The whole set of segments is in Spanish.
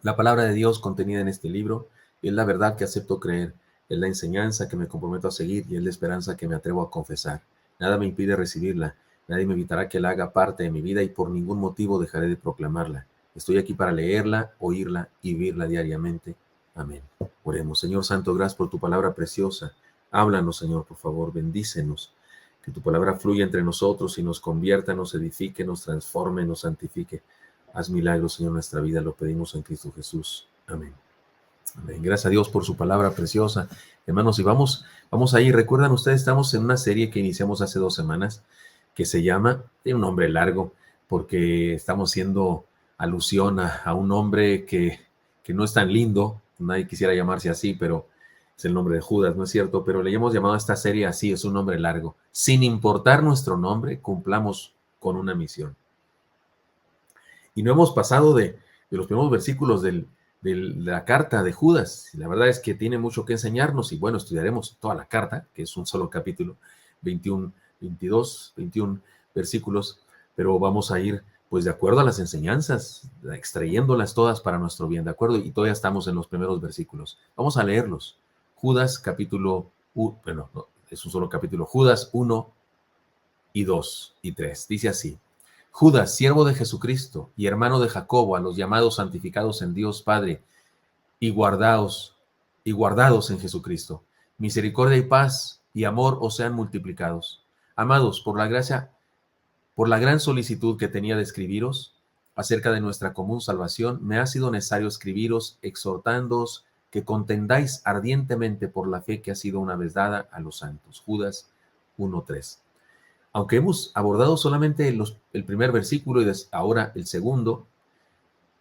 La palabra de Dios contenida en este libro es la verdad que acepto creer, es la enseñanza que me comprometo a seguir y es la esperanza que me atrevo a confesar. Nada me impide recibirla, nadie me evitará que la haga parte de mi vida y por ningún motivo dejaré de proclamarla. Estoy aquí para leerla, oírla y vivirla diariamente. Amén. Oremos. Señor Santo, gracias por tu palabra preciosa. Háblanos, Señor, por favor, bendícenos. Que tu palabra fluya entre nosotros y nos convierta, nos edifique, nos transforme, nos santifique. Haz milagros, Señor, en nuestra vida, lo pedimos en Cristo Jesús. Amén. Amén. Gracias a Dios por su palabra preciosa. Hermanos, y vamos ahí. Recuerdan ustedes, estamos en una serie que iniciamos hace 2 semanas, que se llama, tiene un nombre largo, porque estamos haciendo alusión a un nombre que no es tan lindo, nadie quisiera llamarse así, pero es el nombre de Judas, ¿no es cierto? Pero le hemos llamado a esta serie así, es un nombre largo. Sin importar nuestro nombre, cumplamos con una misión. Y no hemos pasado de los primeros versículos de la carta de Judas. Y la verdad es que tiene mucho que enseñarnos y bueno, estudiaremos toda la carta, que es un solo capítulo, 21, 22, 21 versículos, pero vamos a ir pues de acuerdo a las enseñanzas, extrayéndolas todas para nuestro bien, ¿de acuerdo? Y todavía estamos en los primeros versículos. Vamos a leerlos. Judas capítulo, bueno, no, es un solo capítulo, Judas 1 y 2 y 3. Dice así: Judas, siervo de Jesucristo y hermano de Jacobo, a los llamados santificados en Dios Padre y guardados en Jesucristo. Misericordia y paz y amor os sean multiplicados. Amados, por la gracia, por la gran solicitud que tenía de escribiros acerca de nuestra común salvación, me ha sido necesario escribiros exhortándoos que contendáis ardientemente por la fe que ha sido una vez dada a los santos. Judas 1:3. Aunque hemos abordado solamente el primer versículo y ahora el segundo,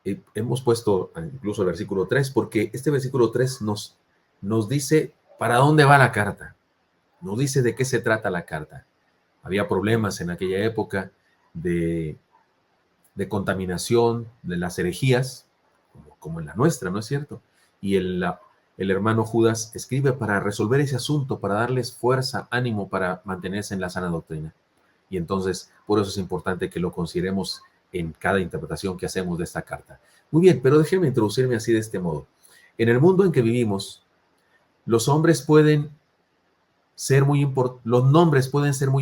hemos puesto incluso el versículo 3, porque este versículo 3 nos dice para dónde va la carta, nos dice de qué se trata la carta. Había problemas en aquella época de contaminación, de las herejías, como en la nuestra, ¿no es cierto? Y el hermano Judas escribe para resolver ese asunto, para darles fuerza, ánimo para mantenerse en la sana doctrina. Y entonces, por eso es importante que lo consideremos en cada interpretación que hacemos de esta carta. Muy bien, pero déjenme introducirme así de este modo. En el mundo en que vivimos, los nombres pueden ser muy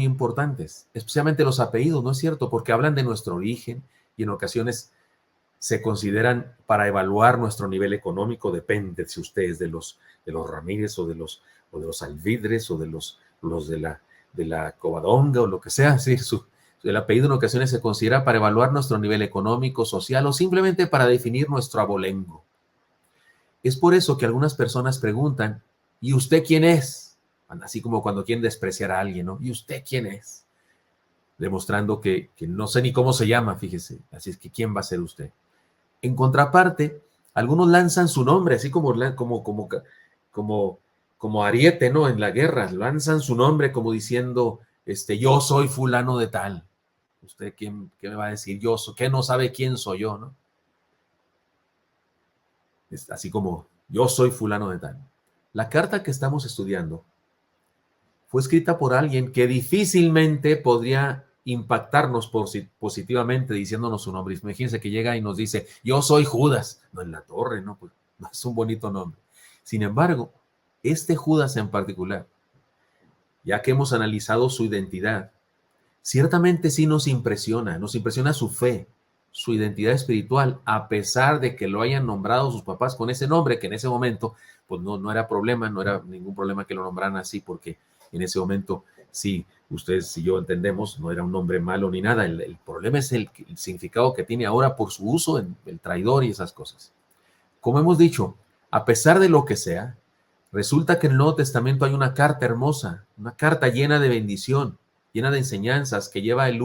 importantes, especialmente los apellidos, ¿no es cierto? Porque hablan de nuestro origen y en ocasiones se consideran para evaluar nuestro nivel económico. Depende si usted es de los Ramírez o de los Alvidres o de los de la Covadonga o lo que sea. Sí, el apellido en ocasiones se considera para evaluar nuestro nivel económico, social o simplemente para definir nuestro abolengo. Es por eso que algunas personas preguntan, ¿y usted quién es? Así como cuando quieren despreciar a alguien, ¿no? ¿Y usted quién es? Demostrando que no sé ni cómo se llama, fíjese. Así es que, ¿quién va a ser usted? En contraparte, algunos lanzan su nombre, así como ariete, ¿no? En la guerra, lanzan su nombre como diciendo, yo soy fulano de tal. ¿Usted qué me va a decir? ¿Qué no sabe quién soy yo, no? Es así como, yo soy fulano de tal. La carta que estamos estudiando fue escrita por alguien que difícilmente podría impactarnos positivamente diciéndonos su nombre. Imagínense que llega y nos dice, yo soy Judas. No, en la torre, no, pues no es un bonito nombre. Sin embargo, este Judas en particular, ya que hemos analizado su identidad, ciertamente sí nos impresiona su fe, su identidad espiritual, a pesar de que lo hayan nombrado sus papás con ese nombre, que en ese momento, pues no era problema, no era ningún problema que lo nombraran así, porque en ese momento, sí, ustedes y yo entendemos, no era un nombre malo ni nada. El problema es el significado que tiene ahora por su uso en el traidor y esas cosas. Como hemos dicho, a pesar de lo que sea, resulta que en el Nuevo Testamento hay una carta hermosa, una carta llena de bendición, llena de enseñanzas, que lleva el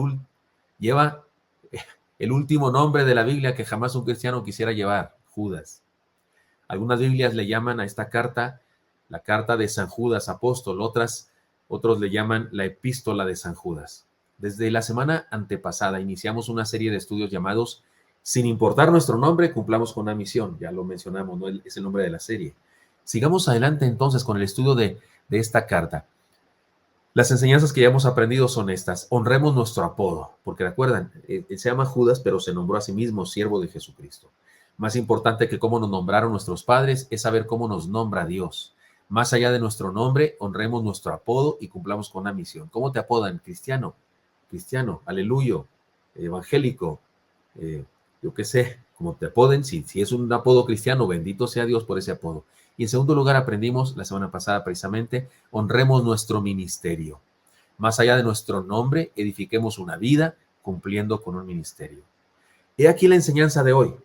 último nombre de la Biblia que jamás un cristiano quisiera llevar, Judas. Algunas Biblias le llaman a esta carta la carta de San Judas apóstol, otros le llaman la epístola de San Judas. Desde la semana antepasada iniciamos una serie de estudios llamados Sin importar nuestro nombre, cumplamos con una misión. Ya lo mencionamos, ¿no? Es el nombre de la serie. Sigamos adelante entonces con el estudio de esta carta. Las enseñanzas que ya hemos aprendido son estas. Honremos nuestro apodo, porque recuerdan, él se llama Judas, pero se nombró a sí mismo siervo de Jesucristo. Más importante que cómo nos nombraron nuestros padres es saber cómo nos nombra Dios. Más allá de nuestro nombre, honremos nuestro apodo y cumplamos con una misión. ¿Cómo te apodan? Cristiano, cristiano, aleluyo, evangélico, eh, yo qué sé, como te apoden, si es un apodo cristiano, bendito sea Dios por ese apodo. Y en segundo lugar, aprendimos la semana pasada precisamente, honremos nuestro ministerio. Más allá de nuestro nombre, edifiquemos una vida cumpliendo con un ministerio. He aquí la enseñanza de hoy.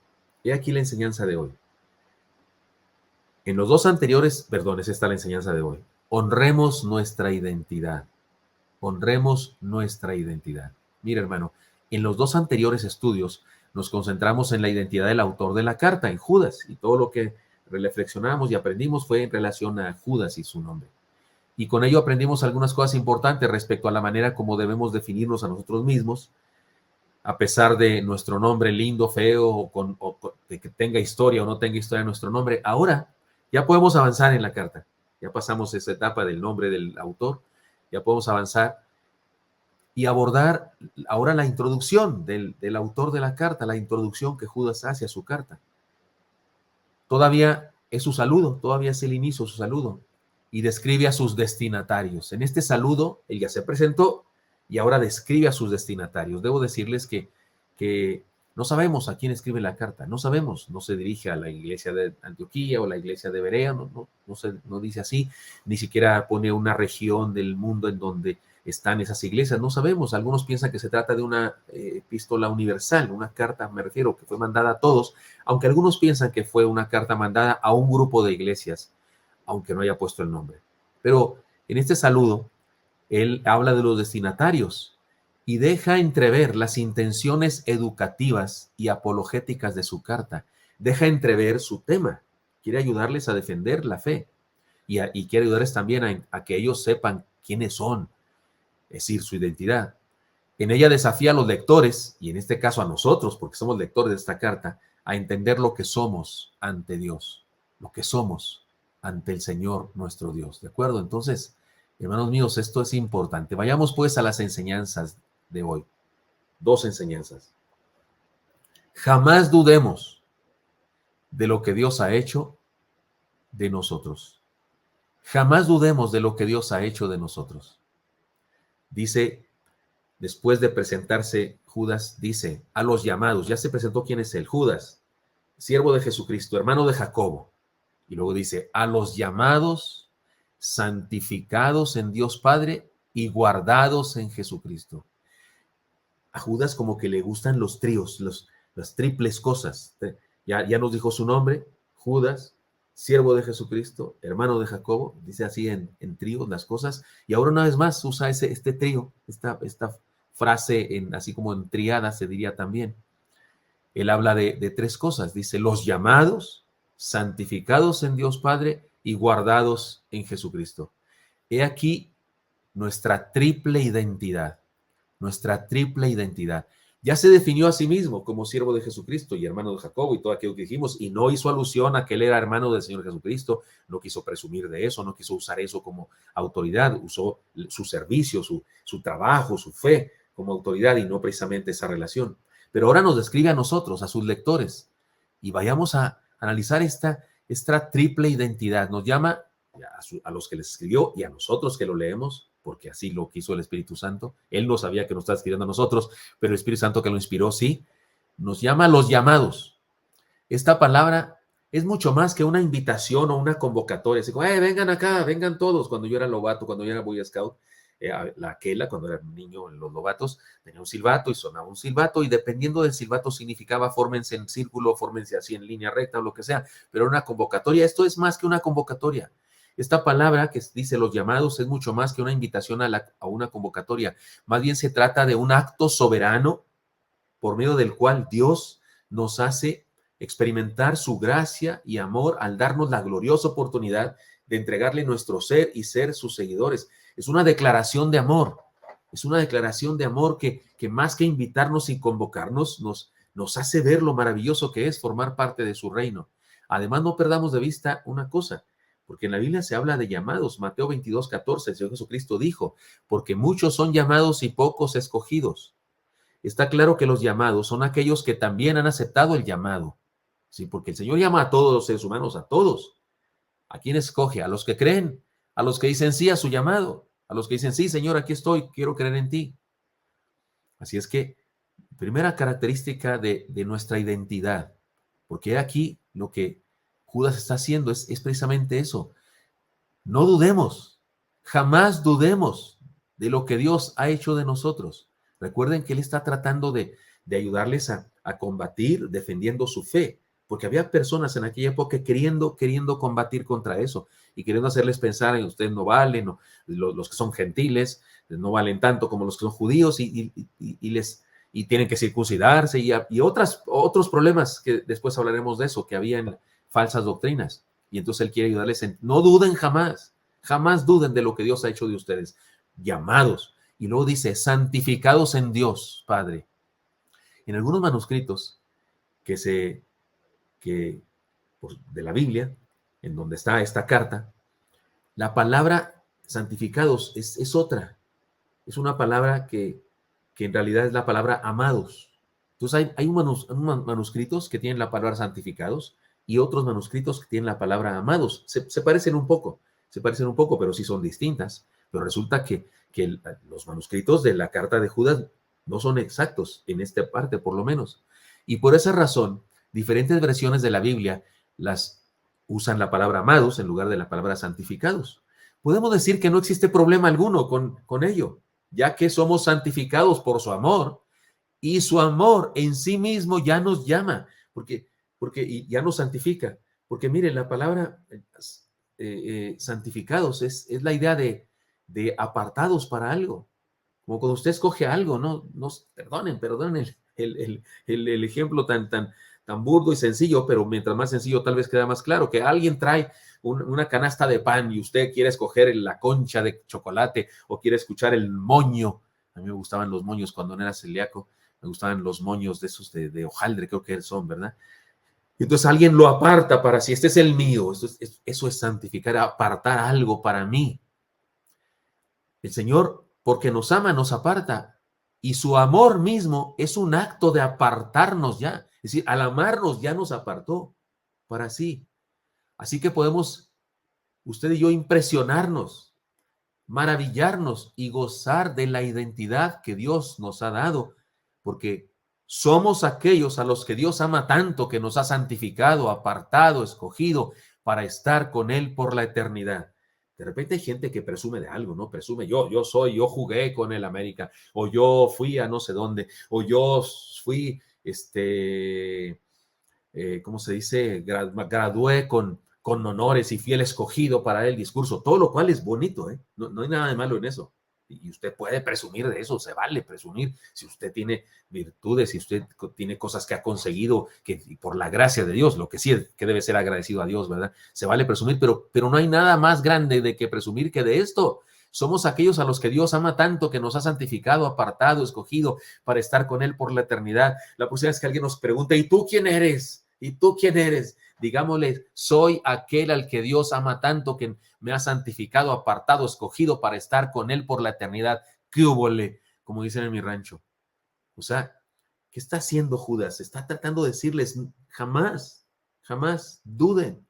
He aquí la enseñanza de hoy. En los dos anteriores, perdón, esa está la enseñanza de hoy. Honremos nuestra identidad. Honremos nuestra identidad. Mira, hermano, en los dos anteriores estudios nos concentramos en la identidad del autor de la carta, en Judas, y todo lo que reflexionamos y aprendimos fue en relación a Judas y su nombre. Y con ello aprendimos algunas cosas importantes respecto a la manera como debemos definirnos a nosotros mismos, a pesar de nuestro nombre lindo, feo, de que tenga historia o no tenga historia nuestro nombre. Ahora ya podemos avanzar en la carta. Ya pasamos esa etapa del nombre del autor, ya podemos avanzar y abordar ahora la introducción del autor de la carta, la introducción que Judas hace a su carta. Todavía es su saludo, todavía es el inicio de su saludo, y describe a sus destinatarios. En este saludo, él ya se presentó y ahora describe a sus destinatarios. Debo decirles que no sabemos a quién escribe la carta, no sabemos, no se dirige a la iglesia de Antioquía o la iglesia de Berea, no dice así, ni siquiera pone una región del mundo en donde están esas iglesias, no sabemos. Algunos piensan que se trata de una epístola universal, una carta, me refiero, que fue mandada a todos, aunque algunos piensan que fue una carta mandada a un grupo de iglesias, aunque no haya puesto el nombre. Pero en este saludo, él habla de los destinatarios y deja entrever las intenciones educativas y apologéticas de su carta. Deja entrever su tema. Quiere ayudarles a defender la fe y quiere ayudarles también a que ellos sepan quiénes son, es decir, su identidad. En ella desafía a los lectores, y en este caso a nosotros, porque somos lectores de esta carta, a entender lo que somos ante Dios, lo que somos ante el Señor nuestro Dios. ¿De acuerdo? Entonces, hermanos míos, esto es importante. Vayamos pues a las enseñanzas de hoy. Dos enseñanzas. Jamás dudemos de lo que Dios ha hecho de nosotros. Jamás dudemos de lo que Dios ha hecho de nosotros. Dice, después de presentarse Judas, dice a los llamados, ya se presentó quién es él, Judas, siervo de Jesucristo, hermano de Jacobo. Y luego dice, a los llamados, santificados en Dios Padre y guardados en Jesucristo. A Judas como que le gustan los tríos, las triples cosas. Ya nos dijo su nombre, Judas, siervo de Jesucristo, hermano de Jacobo, dice así en trío las cosas, y ahora una vez más usa este trío, esta frase así como en triada se diría también. Él habla de tres cosas, dice los llamados, santificados en Dios Padre y guardados en Jesucristo. He aquí nuestra triple identidad, nuestra triple identidad. Ya se definió a sí mismo como siervo de Jesucristo y hermano de Jacobo y todo aquello que dijimos, y no hizo alusión a que él era hermano del Señor Jesucristo, no quiso presumir de eso, no quiso usar eso como autoridad, usó su servicio, su trabajo, su fe como autoridad y no precisamente esa relación. Pero ahora nos describe a nosotros, a sus lectores, y vayamos a analizar esta triple identidad. Nos llama a los que les escribió y a nosotros que lo leemos, porque así lo quiso el Espíritu Santo. Él no sabía que nos estaba escribiendo a nosotros, pero el Espíritu Santo que lo inspiró, sí. Nos llama a los llamados. Esta palabra es mucho más que una invitación o una convocatoria. Así como, vengan acá, vengan todos. Cuando yo era lobato, cuando yo era Boy Scout, la aquela, cuando era niño en los lobatos, tenía un silbato y sonaba un silbato y dependiendo del silbato significaba fórmense en círculo, fórmense así en línea recta o lo que sea, pero una convocatoria. Esto es más que una convocatoria. Esta palabra que dice los llamados es mucho más que una invitación a una convocatoria. Más bien se trata de un acto soberano por medio del cual Dios nos hace experimentar su gracia y amor al darnos la gloriosa oportunidad de entregarle nuestro ser y ser sus seguidores. Es una declaración de amor. Es una declaración de amor que más que invitarnos y convocarnos, nos hace ver lo maravilloso que es formar parte de su reino. Además, no perdamos de vista una cosa, porque en la Biblia se habla de llamados. Mateo 22:14, el Señor Jesucristo dijo, porque muchos son llamados y pocos escogidos. Está claro que los llamados son aquellos que también han aceptado el llamado, Sí, porque el Señor llama a todos los seres humanos, a todos. ¿A quién escoge? A los que creen, a los que dicen sí a su llamado, a los que dicen sí, Señor, aquí estoy, quiero creer en ti. Así es que, primera característica de nuestra identidad, porque aquí lo que Judas está haciendo es precisamente eso. No dudemos, jamás dudemos de lo que Dios ha hecho de nosotros. Recuerden que Él está tratando de ayudarles a combatir, defendiendo su fe, porque había personas en aquella época queriendo combatir contra eso y queriendo hacerles pensar en ustedes no valen, no, los que son gentiles no valen tanto como los que son judíos y tienen que circuncidarse y otros problemas que después hablaremos de eso, que habían falsas doctrinas. Y entonces Él quiere ayudarles no duden jamás, jamás duden de lo que Dios ha hecho de ustedes, llamados. Y luego dice, santificados en Dios, Padre. En algunos manuscritos pues, de la Biblia, en donde está esta carta, la palabra santificados es otra. Es una palabra que en realidad es la palabra amados. Entonces hay manuscritos que tienen la palabra santificados y otros manuscritos que tienen la palabra amados. Se parecen un poco, pero sí son distintas. Pero resulta que los manuscritos de la carta de Judas no son exactos en esta parte, por lo menos. Y por esa razón, diferentes versiones de la Biblia las usan la palabra amados en lugar de la palabra santificados. Podemos decir que no existe problema alguno con ello, ya que somos santificados por su amor y su amor en sí mismo ya nos llama, porque y ya nos santifica. Porque miren, la palabra santificados es la idea de apartados para algo. Como cuando usted escoge algo, no perdonen el ejemplo tan burdo y sencillo, pero mientras más sencillo tal vez queda más claro, que alguien trae una canasta de pan y usted quiere escoger la concha de chocolate o quiere escuchar el moño. A mí me gustaban los moños cuando no era celíaco, me gustaban los moños de esos de hojaldre, creo que son, ¿verdad? Y entonces alguien lo aparta para si este es el mío, eso es santificar, apartar algo para mí. El Señor, porque nos ama, nos aparta. Y su amor mismo es un acto de apartarnos ya. Es decir, al amarnos ya nos apartó para sí. Así que podemos, usted y yo, impresionarnos, maravillarnos y gozar de la identidad que Dios nos ha dado, porque somos aquellos a los que Dios ama tanto, que nos ha santificado, apartado, escogido para estar con Él por la eternidad. De repente hay gente que presume de algo, ¿no? Presume, yo jugué con el América, o yo fui a no sé dónde, o yo fui, ¿cómo se dice? Gradué con honores y fiel escogido para el discurso, todo lo cual es bonito, ¿eh? No hay nada de malo en eso. Y usted puede presumir de eso, se vale presumir. Si usted tiene virtudes, si usted tiene cosas que ha conseguido, que por la gracia de Dios, lo que sí es que debe ser agradecido a Dios, ¿verdad? Se vale presumir, pero no hay nada más grande de que presumir que de esto. Somos aquellos a los que Dios ama tanto, que nos ha santificado, apartado, escogido para estar con Él por la eternidad. La próxima vez que alguien nos pregunte, ¿y tú quién eres? ¿Y tú quién eres? Digámosle, soy aquel al que Dios ama tanto, que me ha santificado, apartado, escogido para estar con Él por la eternidad. ¿Qué húbole? Como dicen en mi rancho. O sea, ¿qué está haciendo Judas? Está tratando de decirles, jamás, jamás duden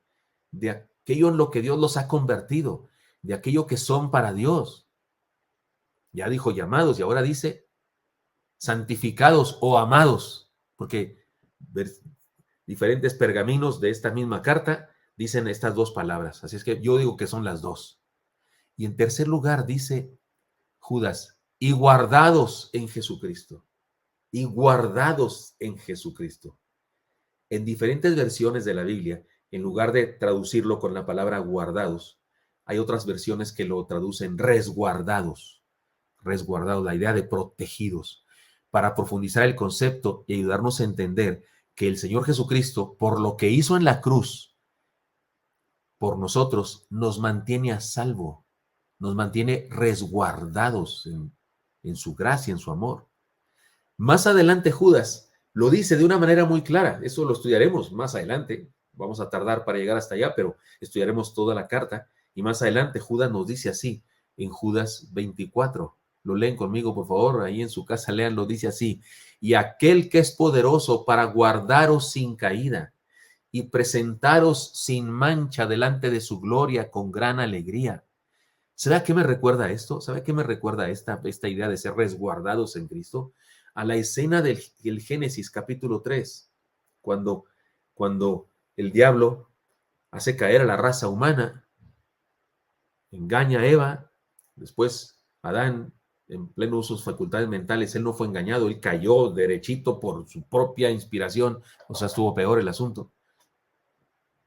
de aquello en lo que Dios los ha convertido, de aquello que son para Dios. Ya dijo llamados y ahora dice santificados o amados, porque diferentes pergaminos de esta misma carta dicen estas dos palabras. Así es que yo digo que son las dos. Y en tercer lugar dice Judas, y guardados en Jesucristo. Y guardados en Jesucristo. En diferentes versiones de la Biblia, en lugar de traducirlo con la palabra guardados, hay otras versiones que lo traducen resguardados. Resguardados, la idea de protegidos. Para profundizar el concepto y ayudarnos a entender que el Señor Jesucristo, por lo que hizo en la cruz, por nosotros, nos mantiene a salvo, nos mantiene resguardados en su gracia, en su amor. Más adelante Judas lo dice de una manera muy clara, eso lo estudiaremos más adelante, vamos a tardar para llegar hasta allá, pero estudiaremos toda la carta, y más adelante Judas nos dice así, en Judas 24, lo leen conmigo por favor, ahí en su casa lean, lo dice así, y aquel que es poderoso para guardaros sin caída y presentaros sin mancha delante de su gloria con gran alegría. ¿Sabe a qué me recuerda esto? ¿Sabe a qué me recuerda esta idea de ser resguardados en Cristo? A la escena del Génesis capítulo 3, cuando, cuando el diablo hace caer a la raza humana, engaña a Eva, después Adán, en pleno uso de sus facultades mentales, él no fue engañado, él cayó derechito por su propia inspiración, o sea, estuvo peor el asunto.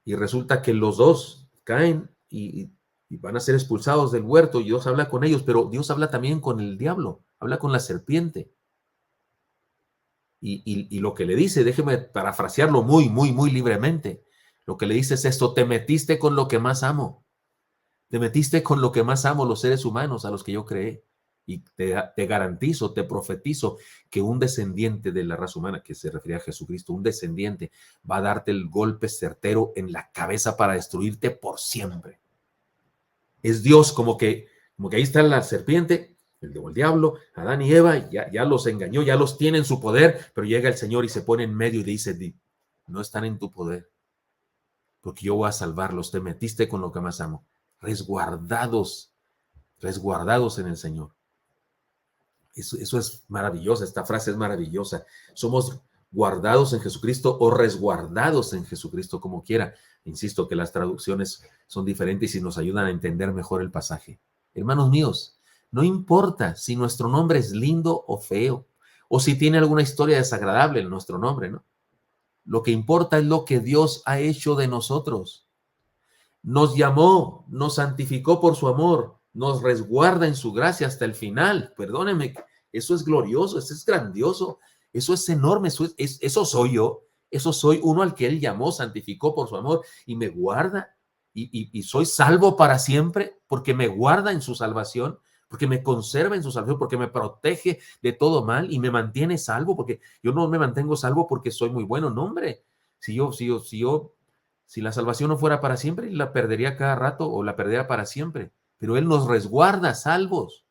Y resulta que los dos caen y van a ser expulsados del huerto, y Dios habla con ellos, pero Dios habla también con el diablo, habla con la serpiente. Y lo que le dice, déjeme parafrasearlo muy libremente, lo que le dice es esto: te metiste con lo que más amo, te metiste con lo que más amo, los seres humanos a los que yo creé, y te garantizo, te profetizo que un descendiente de la raza humana, que se refería a Jesucristo, un descendiente va a darte el golpe certero en la cabeza para destruirte por siempre. Es Dios como que ahí está la serpiente, el diablo, Adán y Eva, ya los engañó, ya los tiene en su poder, pero llega el Señor y se pone en medio y dice: no están en tu poder, porque yo voy a salvarlos, te metiste con lo que más amo, resguardados en el Señor. Eso es maravilloso, esta frase es maravillosa. Somos guardados en Jesucristo o resguardados en Jesucristo, como quiera. Insisto que las traducciones son diferentes y nos ayudan a entender mejor el pasaje. Hermanos míos, no importa si nuestro nombre es lindo o feo, o si tiene alguna historia desagradable en nuestro nombre, ¿no? Lo que importa es lo que Dios ha hecho de nosotros. Nos llamó, nos santificó por su amor, nos resguarda en su gracia hasta el final. Perdónenme, eso es glorioso, eso es grandioso, eso es enorme, eso soy yo, eso soy uno al que Él llamó, santificó por su amor y me guarda, y soy salvo para siempre porque me guarda en su salvación, porque me conserva en su salvación, porque me protege de todo mal y me mantiene salvo, porque yo no me mantengo salvo porque soy muy bueno, no, hombre. Si la salvación no fuera para siempre, la perdería cada rato o la perdería para siempre. Pero Él nos resguarda salvos.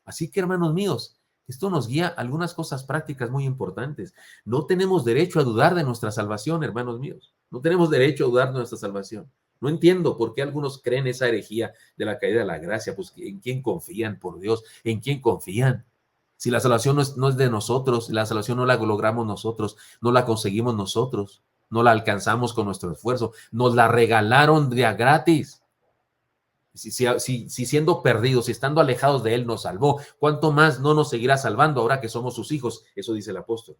Así que, hermanos míos, esto nos guía a algunas cosas prácticas muy importantes. No tenemos derecho a dudar de nuestra salvación, hermanos míos. No tenemos derecho a dudar de nuestra salvación. No entiendo por qué algunos creen esa herejía de la caída de la gracia. Pues, ¿en quién confían, por Dios? ¿En quién confían? Si la salvación no es de nosotros, la salvación no la logramos nosotros, no la conseguimos nosotros, no la alcanzamos con nuestro esfuerzo, nos la regalaron de a gratis. Si siendo perdidos, si estando alejados de Él nos salvó, ¿cuánto más no nos seguirá salvando ahora que somos sus hijos? Eso dice el apóstol.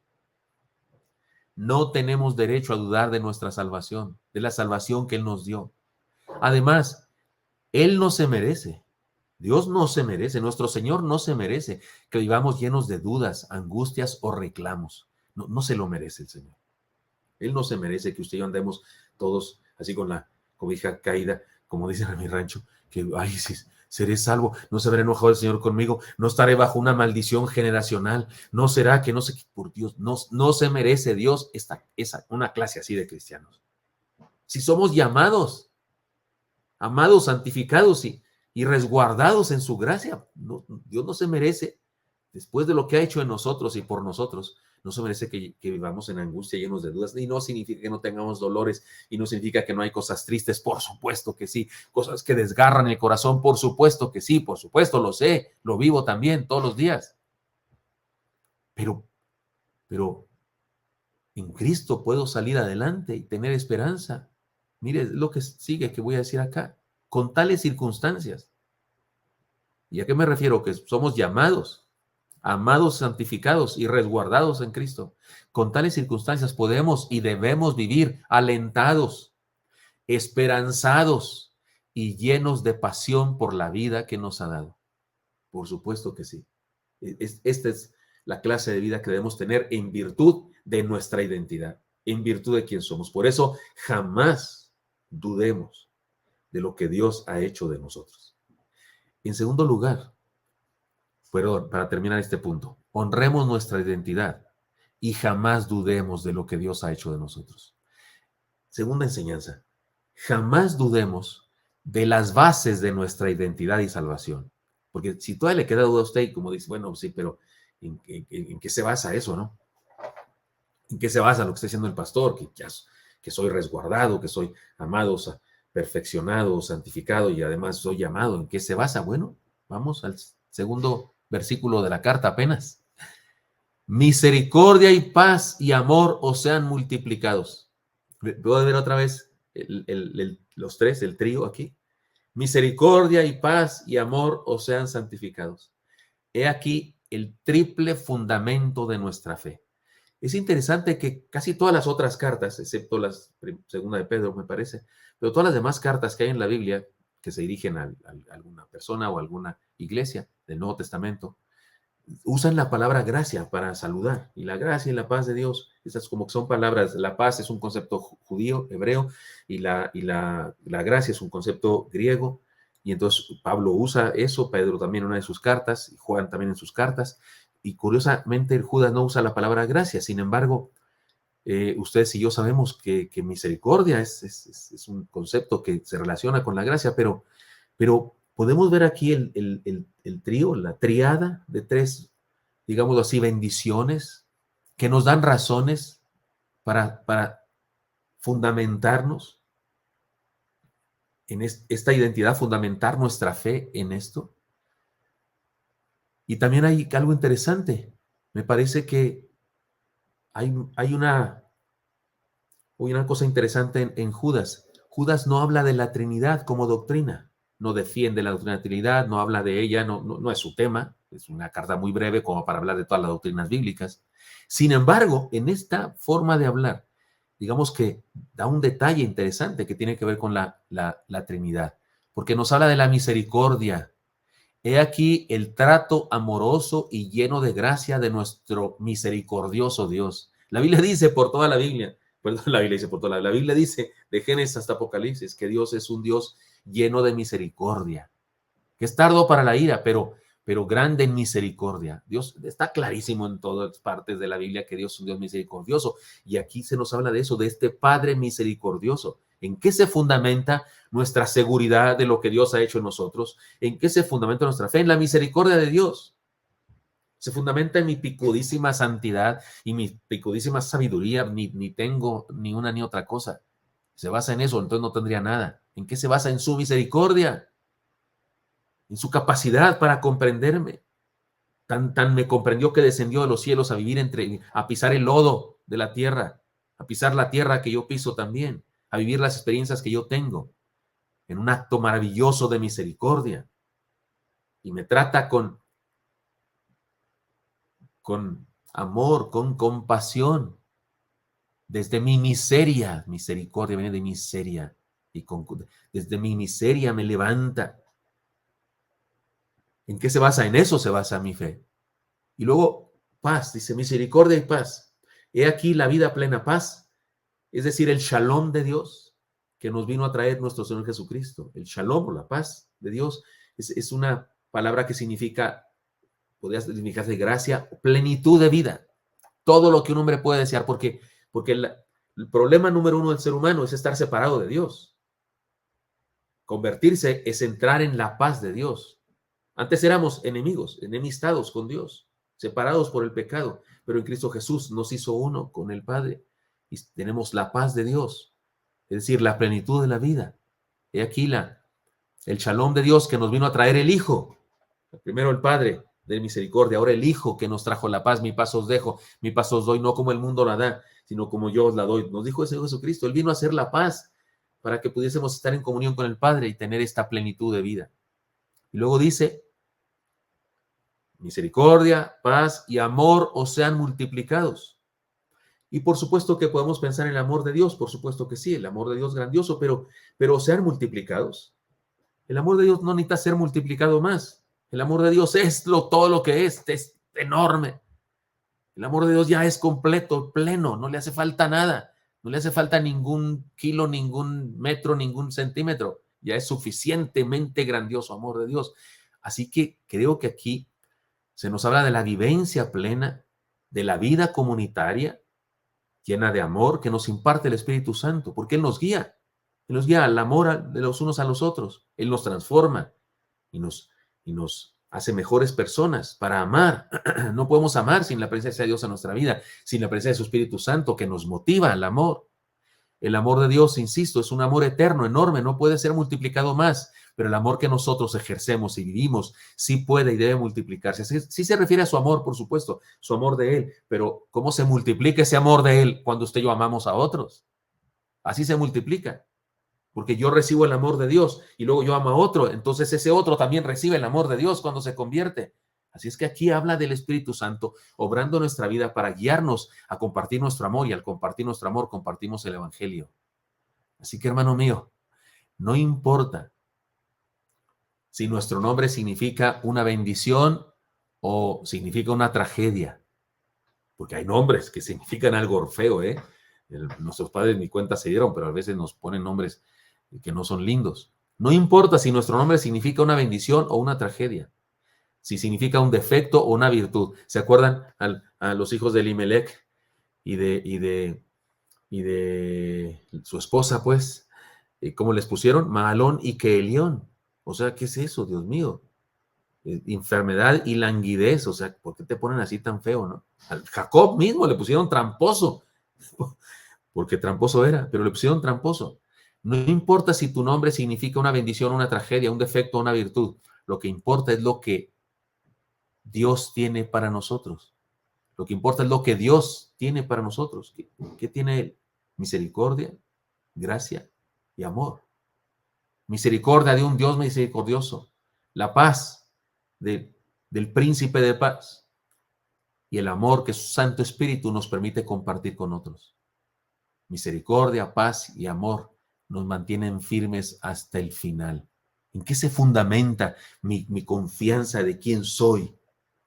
No tenemos derecho a dudar de nuestra salvación, de la salvación que Él nos dio. Además, Él no se merece. Dios no se merece, nuestro Señor no se merece que vivamos llenos de dudas, angustias o reclamos. No se lo merece el Señor. Él no se merece que usted y yo andemos todos así con la cobija caída, como dicen en mi rancho, que, ay, si seré salvo, no se habrá enojado el Señor conmigo, no estaré bajo una maldición generacional, no será que no sé qué, por Dios, no se merece Dios una clase así de cristianos. Si somos llamados, amados, santificados y resguardados en su gracia, Dios no se merece, después de lo que ha hecho en nosotros y por nosotros, no se merece que vivamos en angustia, llenos de dudas, y no significa que no tengamos dolores, y no significa que no hay cosas tristes, por supuesto que sí, cosas que desgarran el corazón, por supuesto que sí, por supuesto, lo sé, lo vivo también todos los días. Pero en Cristo puedo salir adelante y tener esperanza. Mire lo que sigue que voy a decir acá, con tales circunstancias. ¿Y a qué me refiero? Que somos llamados, amados, santificados y resguardados en Cristo. Con tales circunstancias podemos y debemos vivir alentados, esperanzados y llenos de pasión por la vida que nos ha dado. Por supuesto que sí. Esta es la clase de vida que debemos tener en virtud de nuestra identidad, en virtud de quién somos. Por eso jamás dudemos de lo que Dios ha hecho de nosotros. En segundo lugar, para terminar este punto, honremos nuestra identidad y jamás dudemos de lo que Dios ha hecho de nosotros. Segunda enseñanza, jamás dudemos de las bases de nuestra identidad y salvación. Porque si todavía le queda duda a usted, como dice, bueno, sí, pero ¿en qué se basa eso, no? ¿En qué se basa lo que está diciendo el pastor? Que que soy resguardado, que soy amado, perfeccionado, santificado y además soy llamado. ¿En qué se basa? Bueno, vamos al segundo versículo de la carta apenas. Misericordia y paz y amor os sean multiplicados. ¿Puedo ver otra vez los tres, el trío aquí? Misericordia y paz y amor os sean santificados. He aquí el triple fundamento de nuestra fe. Es interesante que casi todas las otras cartas, excepto la segunda de Pedro, me parece, pero todas las demás cartas que hay en la Biblia que se dirigen a alguna persona o alguna iglesia del Nuevo Testamento, usan la palabra gracia para saludar. Y la gracia y la paz de Dios, esas como que son palabras. La paz es un concepto judío, hebreo, y la gracia es un concepto griego. Y entonces Pablo usa eso, Pedro también en una de sus cartas, y Juan también en sus cartas. Y curiosamente Judas no usa la palabra gracia. Sin embargo, ustedes y yo sabemos que misericordia es un concepto que se relaciona con la gracia, pero podemos ver aquí el trío, la triada de tres, digámoslo así, bendiciones que nos dan razones para fundamentarnos en esta identidad, fundamentar nuestra fe en esto. Y también hay algo interesante. Me parece que hay una cosa interesante en Judas. Judas no habla de la Trinidad como doctrina, no defiende la doctrina de la Trinidad, no habla de ella, no es su tema, es una carta muy breve como para hablar de todas las doctrinas bíblicas. Sin embargo, en esta forma de hablar, digamos que da un detalle interesante que tiene que ver con la Trinidad, porque nos habla de la misericordia. He aquí el trato amoroso y lleno de gracia de nuestro misericordioso Dios. La Biblia dice por toda la Biblia, perdón, la Biblia dice por toda la Biblia dice de Génesis hasta Apocalipsis que Dios es un Dios lleno de misericordia, que es tardo para la ira, pero grande en misericordia. Dios está clarísimo en todas partes de la Biblia que Dios es un Dios misericordioso. Y aquí se nos habla de eso, de este Padre misericordioso. ¿En qué se fundamenta nuestra seguridad de lo que Dios ha hecho en nosotros? ¿En qué se fundamenta nuestra fe? En la misericordia de Dios. Se fundamenta en mi picudísima santidad y mi picudísima sabiduría. Ni tengo ni una ni otra cosa. Se basa en eso, entonces no tendría nada. ¿En qué se basa? En su misericordia, en su capacidad para comprenderme. Tan me comprendió que descendió de los cielos a pisar el lodo de la tierra, a pisar la tierra que yo piso también, a vivir las experiencias que yo tengo, en un acto maravilloso de misericordia. Y me trata con amor, con compasión, desde mi miseria. Misericordia viene de miseria, y desde mi miseria me levanta. ¿En qué se basa? En eso se basa mi fe. Y luego, paz, dice misericordia y paz. He aquí la vida plena paz, es decir, el shalom de Dios que nos vino a traer nuestro Señor Jesucristo. El shalom o la paz de Dios es una palabra que significa, podría significar de gracia, plenitud de vida. Todo lo que un hombre puede desear, porque el problema número uno del ser humano es estar separado de Dios. Convertirse es entrar en la paz de Dios. Antes éramos enemigos, enemistados con Dios, separados por el pecado, pero en Cristo Jesús nos hizo uno con el Padre y tenemos la paz de Dios, es decir, la plenitud de la vida. He aquí el shalom de Dios que nos vino a traer el Hijo. Primero el Padre de misericordia, ahora el Hijo que nos trajo la paz. Mi paz os dejo, mi paz os doy, no como el mundo la da, sino como yo os la doy. Nos dijo el Señor Jesucristo, Él vino a hacer la paz para que pudiésemos estar en comunión con el Padre y tener esta plenitud de vida. Y luego dice, misericordia, paz y amor os sean multiplicados. Y por supuesto que podemos pensar en el amor de Dios, por supuesto que sí, el amor de Dios grandioso, pero sean multiplicados. El amor de Dios no necesita ser multiplicado más. El amor de Dios es todo lo que es enorme. El amor de Dios ya es completo, pleno, no le hace falta nada. No le hace falta ningún kilo, ningún metro, ningún centímetro. Ya es suficientemente grandioso amor de Dios. Así que creo que aquí se nos habla de la vivencia plena, de la vida comunitaria, llena de amor que nos imparte el Espíritu Santo, porque Él nos guía. Él nos guía al amor de los unos a los otros. Él nos transforma y nos hace mejores personas para amar. No podemos amar sin la presencia de Dios en nuestra vida, sin la presencia de su Espíritu Santo que nos motiva al amor. El amor de Dios, insisto, es un amor eterno, enorme, no puede ser multiplicado más, pero el amor que nosotros ejercemos y vivimos sí puede y debe multiplicarse. Sí se refiere a su amor, por supuesto, su amor de Él, pero ¿cómo se multiplica ese amor de Él cuando usted y yo amamos a otros? Así se multiplica, porque yo recibo el amor de Dios y luego yo amo a otro, entonces ese otro también recibe el amor de Dios cuando se convierte. Así es que aquí habla del Espíritu Santo obrando nuestra vida para guiarnos a compartir nuestro amor, y al compartir nuestro amor compartimos el Evangelio. Así que, hermano mío, no importa si nuestro nombre significa una bendición o significa una tragedia, porque hay nombres que significan algo feo, ¿eh? Nuestros padres ni cuenta se dieron, pero a veces nos ponen nombres que no son lindos. No importa si nuestro nombre significa una bendición o una tragedia, si significa un defecto o una virtud. ¿Se acuerdan a los hijos de Elimelech y de su esposa, pues? ¿Cómo les pusieron? Mahalón y Keelión. O sea, ¿qué es eso, Dios mío? Enfermedad y languidez. O sea, ¿por qué te ponen así tan feo, no? A Jacob mismo le pusieron tramposo, porque tramposo era, pero le pusieron tramposo. No importa si tu nombre significa una bendición, una tragedia, un defecto o una virtud. Lo que importa es lo que Dios tiene para nosotros. Lo que importa es lo que Dios tiene para nosotros. ¿Qué tiene Él? Misericordia, gracia y amor. Misericordia de un Dios misericordioso. La paz del príncipe de paz. Y el amor que su Santo Espíritu nos permite compartir con otros. Misericordia, paz y amor nos mantienen firmes hasta el final. ¿En qué se fundamenta mi confianza de quién soy?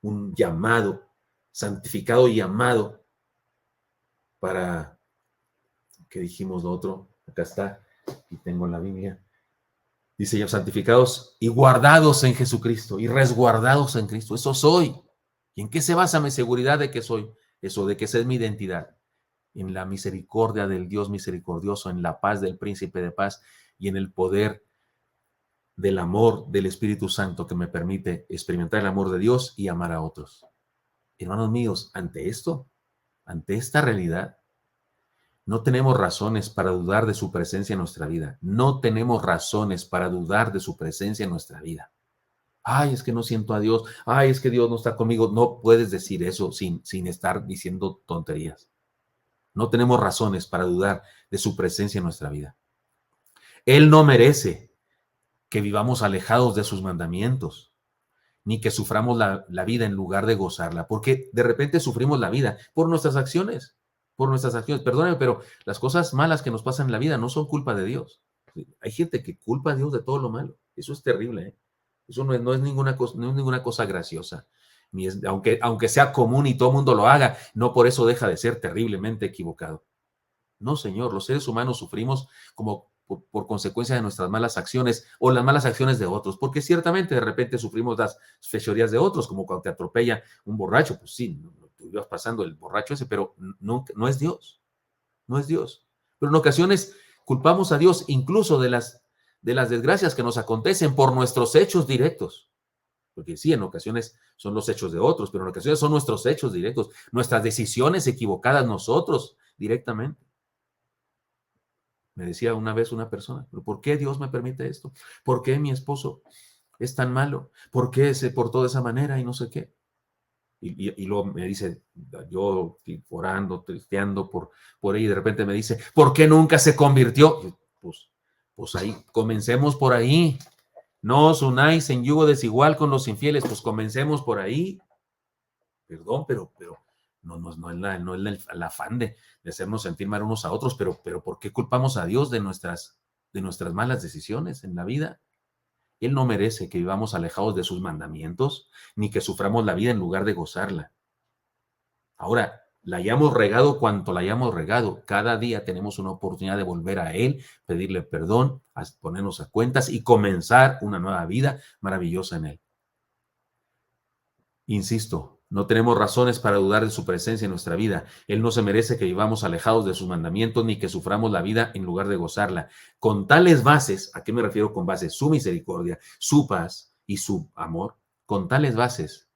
Un llamado, santificado y amado para, ¿qué dijimos lo otro? Acá está, y tengo la Biblia. Dice ya, santificados y guardados en Jesucristo y resguardados en Cristo. Eso soy. ¿Y en qué se basa mi seguridad de que soy? Eso, de que esa es mi identidad. En la misericordia del Dios misericordioso, en la paz del príncipe de paz y en el poder del amor del Espíritu Santo que me permite experimentar el amor de Dios y amar a otros. Hermanos míos, ante esto, ante esta realidad, no tenemos razones para dudar de su presencia en nuestra vida. No tenemos razones para dudar de su presencia en nuestra vida. Ay, es que no siento a Dios. Ay, es que Dios no está conmigo. No puedes decir eso sin estar diciendo tonterías. No tenemos razones para dudar de su presencia en nuestra vida. Él no merece que vivamos alejados de sus mandamientos, ni que suframos la vida en lugar de gozarla, porque de repente sufrimos la vida por nuestras acciones, Perdóname, pero las cosas malas que nos pasan en la vida no son culpa de Dios. Hay gente que culpa a Dios de todo lo malo. Eso es terrible, ¿eh? Eso no es ninguna cosa graciosa. Ni es, aunque sea común y todo el mundo lo haga, no por eso deja de ser terriblemente equivocado. No, Señor, los seres humanos sufrimos como por consecuencia de nuestras malas acciones o las malas acciones de otros, porque ciertamente de repente sufrimos las fechorías de otros, como cuando te atropella un borracho, pues sí, tú ibas pasando el borracho ese, pero no es Dios, no es Dios. Pero en ocasiones culpamos a Dios incluso de las desgracias que nos acontecen por nuestros hechos directos. Porque sí, en ocasiones son los hechos de otros, pero en ocasiones son nuestros hechos directos, nuestras decisiones equivocadas nosotros directamente. Me decía una vez una persona, ¿pero por qué Dios me permite esto? ¿Por qué mi esposo es tan malo? ¿Por qué se portó de esa manera y no sé qué? Y luego me dice, yo orando, tristeando por ella, y de repente me dice, ¿por qué nunca se convirtió? Pues ahí, comencemos por ahí. No os unáis en yugo desigual con los infieles, pues comencemos por ahí. Perdón, pero no es el afán de hacernos sentir mal unos a otros, pero ¿por qué culpamos a Dios de nuestras malas decisiones en la vida? Él no merece que vivamos alejados de sus mandamientos, ni que suframos la vida en lugar de gozarla. Ahora, la hayamos regado cuanto la hayamos regado, cada día tenemos una oportunidad de volver a Él, pedirle perdón, ponernos a cuentas y comenzar una nueva vida maravillosa en Él. Insisto, no tenemos razones para dudar de su presencia en nuestra vida. Él no se merece que vivamos alejados de sus mandamientos ni que suframos la vida en lugar de gozarla. Con tales bases, ¿a qué me refiero con bases? Su misericordia, su paz y su amor. Con tales bases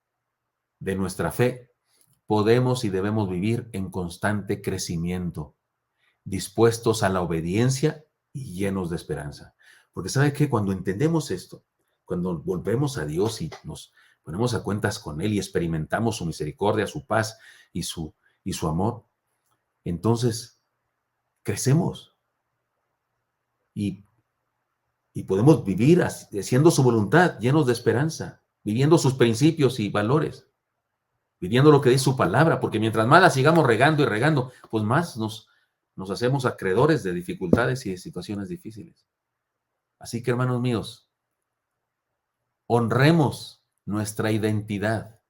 de nuestra fe, podemos y debemos vivir en constante crecimiento. dispuestos a la obediencia y llenos de esperanza. Porque ¿sabe qué? Cuando entendemos esto, cuando volvemos a Dios y nos ponemos a cuentas con Él y experimentamos su misericordia, su paz y su amor, entonces crecemos y, y podemos vivir haciendo su voluntad, llenos de esperanza, viviendo sus principios y valores, viviendo lo que dice su palabra, porque mientras más la sigamos regando y regando, pues más nos hacemos acreedores de dificultades y de situaciones difíciles. Así que, hermanos míos, honremos nuestra identidad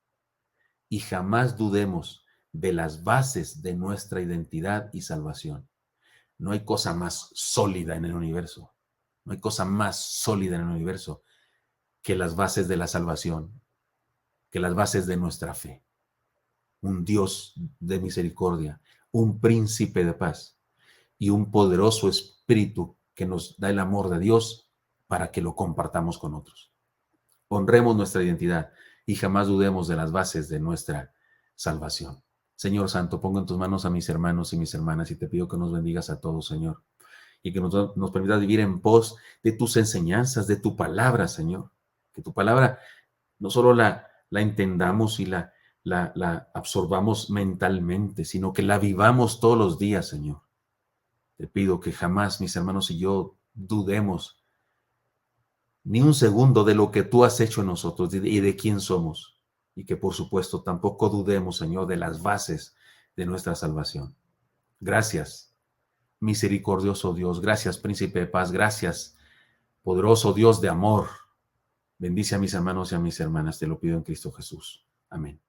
y jamás dudemos de las bases de nuestra identidad y salvación. No hay cosa más sólida en el universo. No hay cosa más sólida en el universo que las bases de la salvación, que las bases de nuestra fe. Un Dios de misericordia, un príncipe de paz y un poderoso espíritu que nos da el amor de Dios para que lo compartamos con otros. Honremos nuestra identidad y jamás dudemos de las bases de nuestra salvación. Señor Santo, pongo en tus manos a mis hermanos y mis hermanas y te pido que nos bendigas a todos, Señor, y que nos permitas vivir en pos de tus enseñanzas, de tu palabra, Señor. Que tu palabra no solo la entendamos y la absorbamos mentalmente, sino que la vivamos todos los días, Señor. Te pido que jamás mis hermanos y yo dudemos ni un segundo de lo que tú has hecho en nosotros y de quién somos. Y que por supuesto tampoco dudemos, Señor, de las bases de nuestra salvación. Gracias, misericordioso Dios. Gracias, príncipe de paz. Gracias, poderoso Dios de amor. Bendice a mis hermanos y a mis hermanas. Te lo pido en Cristo Jesús. Amén.